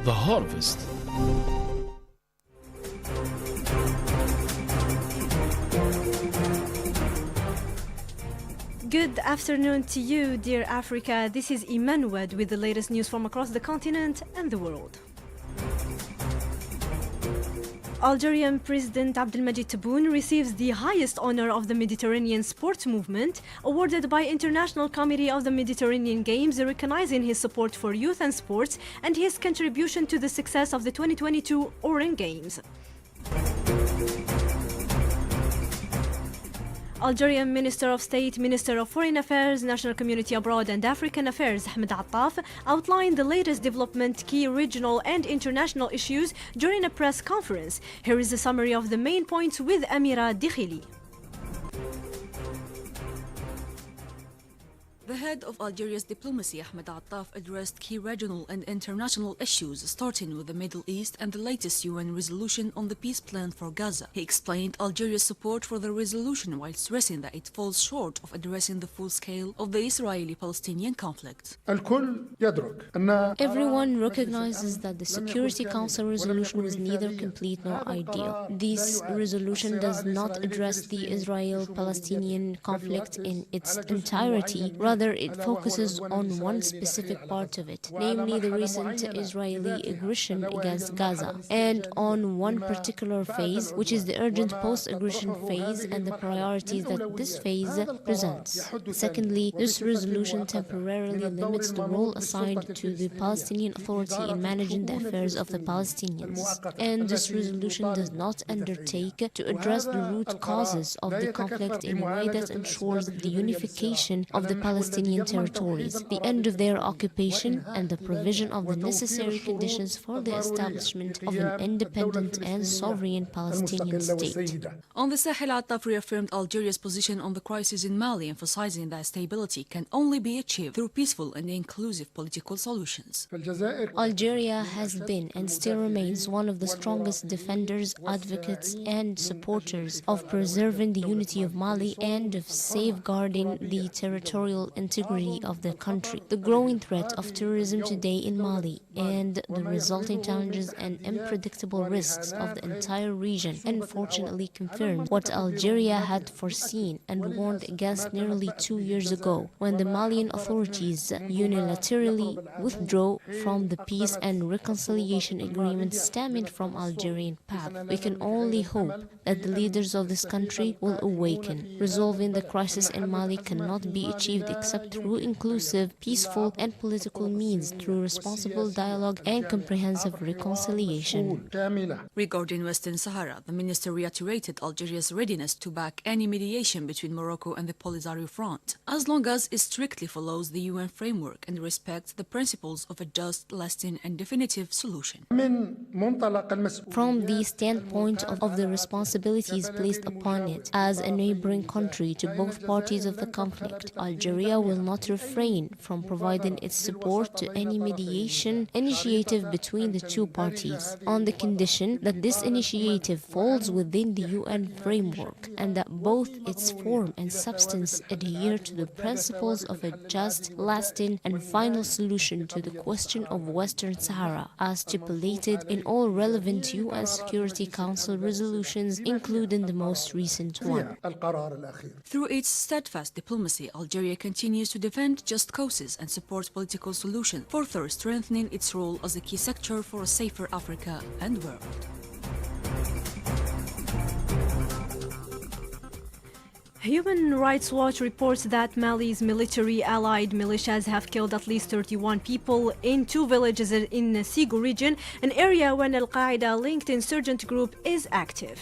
The Harvest. Good afternoon to you, dear Africa. This is Imene Nouad with the latest news from across the continent and the world. Algerian President Abdelmadjid Tebboune receives the highest honor of the Mediterranean sports movement, awarded by International Committee of the Mediterranean Games, recognizing his support for youth and sports and his contribution to the success of the 2022 Oran Games. Algerian Minister of State, Minister of Foreign Affairs, National Community Abroad and African Affairs, Ahmed Attaf, outlined the latest development, key regional and international issues during a press conference. Here is a summary of the main points with Amira Dikhili. The head of Algeria's diplomacy, Ahmed Attaf, addressed key regional and international issues, starting with the Middle East and the latest UN resolution on the peace plan for Gaza. He explained Algeria's support for the resolution while stressing that it falls short of addressing the full scale of the Israeli-Palestinian conflict. Everyone recognizes that the Security Council resolution was neither complete nor ideal. This resolution does not address the Israel-Palestinian conflict in its entirety. Rather, it focuses on one specific part of it, namely the recent Israeli aggression against Gaza, and on one particular phase, which is the urgent post-aggression phase and the priorities that this phase presents. Secondly, this resolution temporarily limits the role assigned to the Palestinian Authority in managing the affairs of the Palestinians, and this resolution does not undertake to address the root causes of the conflict in a way that ensures the unification of the Palestinian territories, the end of their occupation, and the provision of the necessary conditions for the establishment of an independent and sovereign Palestinian state. On the Sahel, Attaf reaffirmed Algeria's position on the crisis in Mali, emphasizing that stability can only be achieved through peaceful and inclusive political solutions. Algeria has been and still remains one of the strongest defenders, advocates, and supporters of preserving the unity of Mali and of safeguarding the territorial integrity of the country. The growing threat of terrorism today in Mali and the resulting challenges and unpredictable risks of the entire region unfortunately confirmed what Algeria had foreseen and warned against nearly 2 years ago, when the Malian authorities unilaterally withdrew from the peace and reconciliation agreement stemming from Algerian path. We can only hope that the leaders of this country will awaken. Resolving the crisis in Mali cannot be achieved except through inclusive, peaceful, and political means, through responsible dialogue and comprehensive reconciliation. Regarding Western Sahara, the minister reiterated Algeria's readiness to back any mediation between Morocco and the Polisario Front, as long as it strictly follows the UN framework and respects the principles of a just, lasting, and definitive solution. From the standpoint of the responsibilities placed upon it as a neighboring country to both parties of the conflict, Algeria will not refrain from providing its support to any mediation initiative between the two parties, on the condition that this initiative falls within the UN framework and that both its form and substance adhere to the principles of a just, lasting, and final solution to the question of Western Sahara, as stipulated in all relevant UN Security Council resolutions, including the most recent one. Through its steadfast diplomacy, Algeria continues to defend just causes and support political solutions, further strengthening its role as a key sector for a safer Africa and world. Human Rights Watch reports that Mali's military allied militias have killed at least 31 people in 2 villages in the Sigo region, an area where an Al-Qaeda-linked insurgent group is active.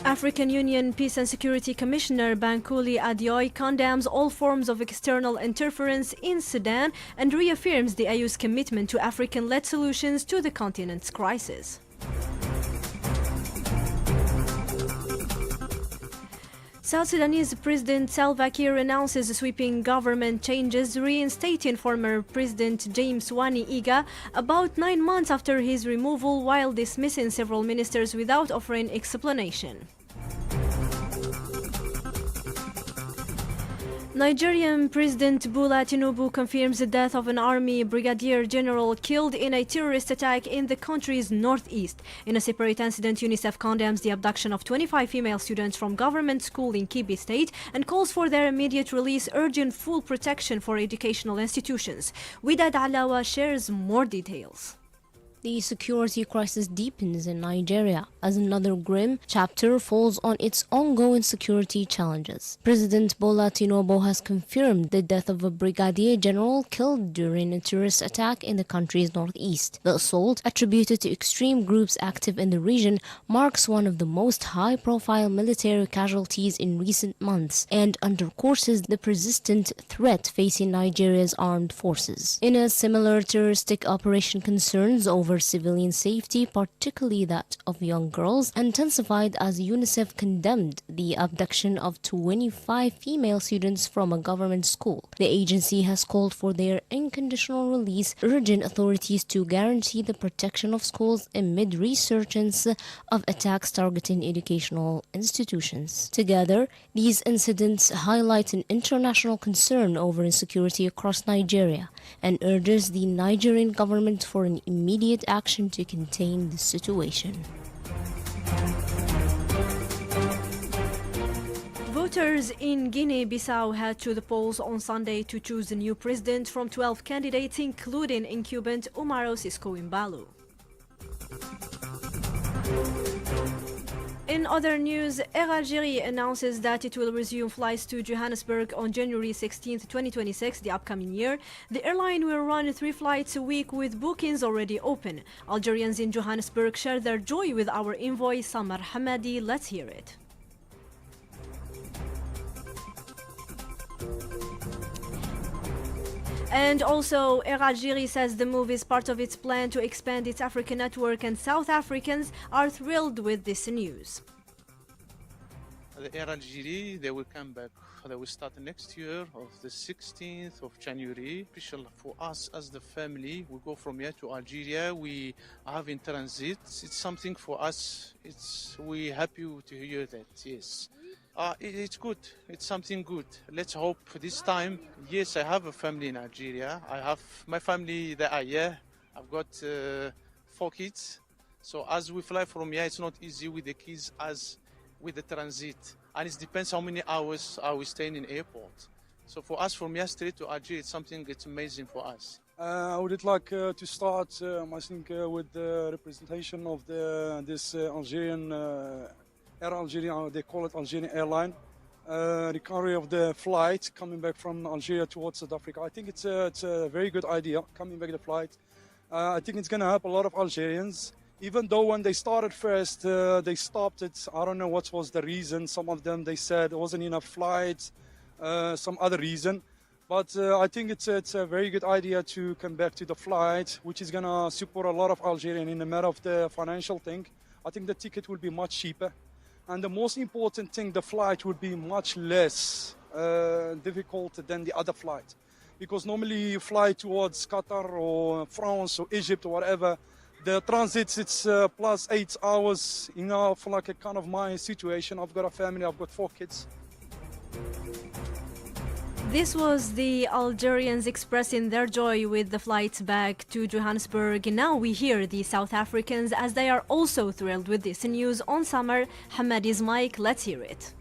African Union Peace and Security Commissioner Bankole Adeoye condemns all forms of external interference in Sudan and reaffirms the AU's commitment to African-led solutions to the continent's crisis. South Sudanese President Salva Kiir announces sweeping government changes, reinstating former President James Wani Iga about 9 months after his removal, while dismissing several ministers without offering explanation. Nigerian President Bola Tinubu confirms the death of an army brigadier general killed in a terrorist attack in the country's northeast. In a separate incident, UNICEF condemns the abduction of 25 female students from government school in Kebbi State and calls for their immediate release, urging full protection for educational institutions. Widad Alawa shares more details. The security crisis deepens in Nigeria as another grim chapter falls on its ongoing security challenges. President Bola Tinubu has confirmed the death of a brigadier general killed during a terrorist attack in the country's northeast. The assault, attributed to extreme groups active in the region, marks one of the most high-profile military casualties in recent months and underscores the persistent threat facing Nigeria's armed forces. In a similar terroristic operation, concerns over civilian safety, particularly that of young girls, intensified as UNICEF condemned the abduction of 25 female students from a government school. The agency has called for their unconditional release, urging authorities to guarantee the protection of schools amid resurgence of attacks targeting educational institutions. Together, these incidents highlight an international concern over insecurity across Nigeria and urges the Nigerian government for an immediate action to contain the situation. Voters in Guinea-Bissau head to the polls on Sunday to choose a new president from 12 candidates, including incumbent Umaro Sissoco Embaló. In other news, Air Algérie announces that it will resume flights to Johannesburg on January 16, 2026, the upcoming year. The airline will run 3 flights a week with bookings already open. Algerians in Johannesburg share their joy with our envoy Samar Hamadi. Let's hear it. And also, Air Algérie says the move is part of its plan to expand its African network, and South Africans are thrilled with this news. The Air Algérie, they will come back. They will start next year of the 16th of January. Special for us as the family. We go from here to Algeria. We have in transit. It's something for us. We happy to hear that. Yes. It's good. It's something good. Let's hope this time. Yes, I have a family in Algeria. I have my family that are here. I've got 4 kids. So as we fly from here, it's not easy with the kids as with the transit. And it depends how many hours are we staying in airport. So for us from here straight to Algeria, it's something that's amazing for us. I would like to start, I think, with the representation of this Algerian Air Algérie, they call it Algerian Airline, recovery of the flight coming back from Algeria towards South Africa. I think it's a very good idea, coming back the flight. I think it's going to help a lot of Algerians. Even though when they started first, they stopped it. I don't know what was the reason. Some of them, they said there wasn't enough flights, some other reason. But I think it's a very good idea to come back to the flight, which is going to support a lot of Algerians in the matter of the financial thing. I think the ticket will be much cheaper. And the most important thing, the flight would be much less difficult than the other flight. Because normally you fly towards Qatar or France or Egypt or whatever, the transits, it's plus 8 hours, you know, for like a kind of my situation. I've got a family, I've got 4 kids. This was the Algerians expressing their joy with the flights back to Johannesburg. Now we hear the South Africans as they are also thrilled with this news. On Samar Hamadi's mic, let's hear it.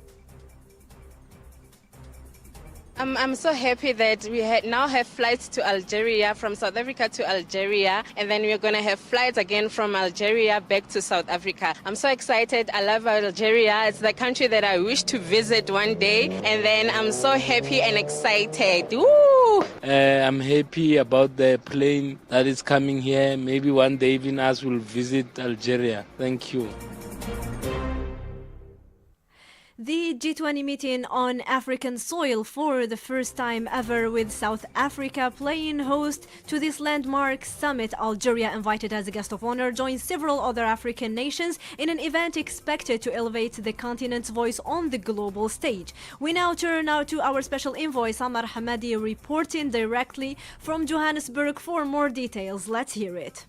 I'm so happy that we now have flights to Algeria, from South Africa to Algeria, and then we're going to have flights again from Algeria back to South Africa. I'm so excited. I love Algeria. It's the country that I wish to visit one day, and then I'm so happy and excited. Woo! I'm happy about the plane that is coming here. Maybe one day even us will visit Algeria. Thank you. The G20 meeting on African soil for the first time ever, with South Africa playing host to this landmark summit. Algeria, invited as a guest of honor, joins several other African nations in an event expected to elevate the continent's voice on the global stage. We now turn to our special envoy, Samar Hamadi, reporting directly from Johannesburg for more details. Let's hear it.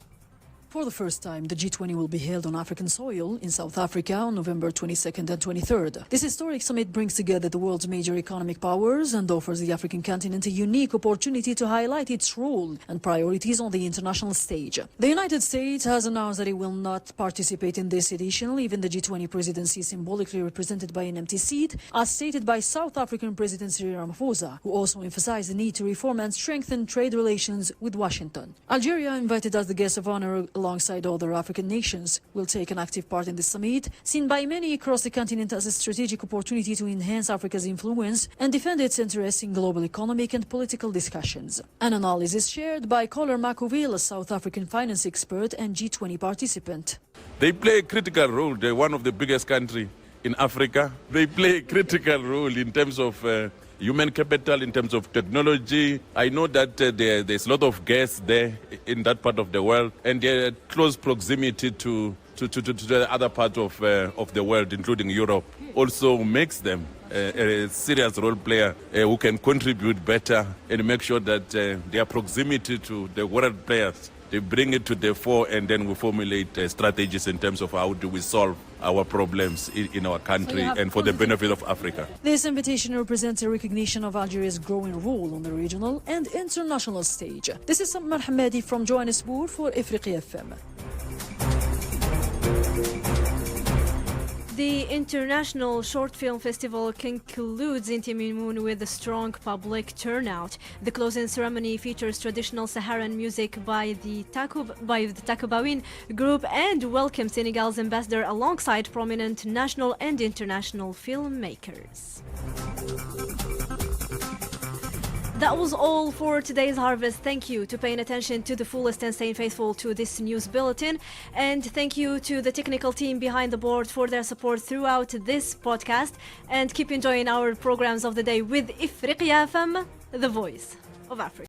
For the first time, the G20 will be held on African soil in South Africa on November 22nd and 23rd. This historic summit brings together the world's major economic powers and offers the African continent a unique opportunity to highlight its role and priorities on the international stage. The United States has announced that it will not participate in this edition, leaving the G20 presidency symbolically represented by an empty seat, as stated by South African President Cyril Ramaphosa, who also emphasized the need to reform and strengthen trade relations with Washington. Algeria, invited as the guest of honor alongside other African nations, will take an active part in the summit, seen by many across the continent as a strategic opportunity to enhance Africa's influence and defend its interests in global economic and political discussions. An analysis shared by Colin McAville, a South African finance expert and G20 participant. They play a critical role. They're one of the biggest countries in Africa. They play a critical role in terms of human capital, in terms of technology. I know that there's a lot of gas there in that part of the world, and they're close proximity to the other part of the world, including Europe, also makes them a serious role player who can contribute better and make sure that their proximity to the world players, they bring it to the fore, and then we formulate strategies in terms of how do we solve our problems in our country and for the benefit of Africa. This invitation represents a recognition of Algeria's growing role on the regional and international stage. This is Samar Hamadi from Johannesburg for Africa FM. The International Short Film Festival concludes in Imene Nouad with a strong public turnout. The closing ceremony features traditional Saharan music by the Takobawin group and welcomes Senegal's ambassador alongside prominent national and international filmmakers. That was all for today's Harvest. Thank you to paying attention to the fullest and staying faithful to this news bulletin. And thank you to the technical team behind the board for their support throughout this podcast. And keep enjoying our programs of the day with Africa FM, the voice of Africa.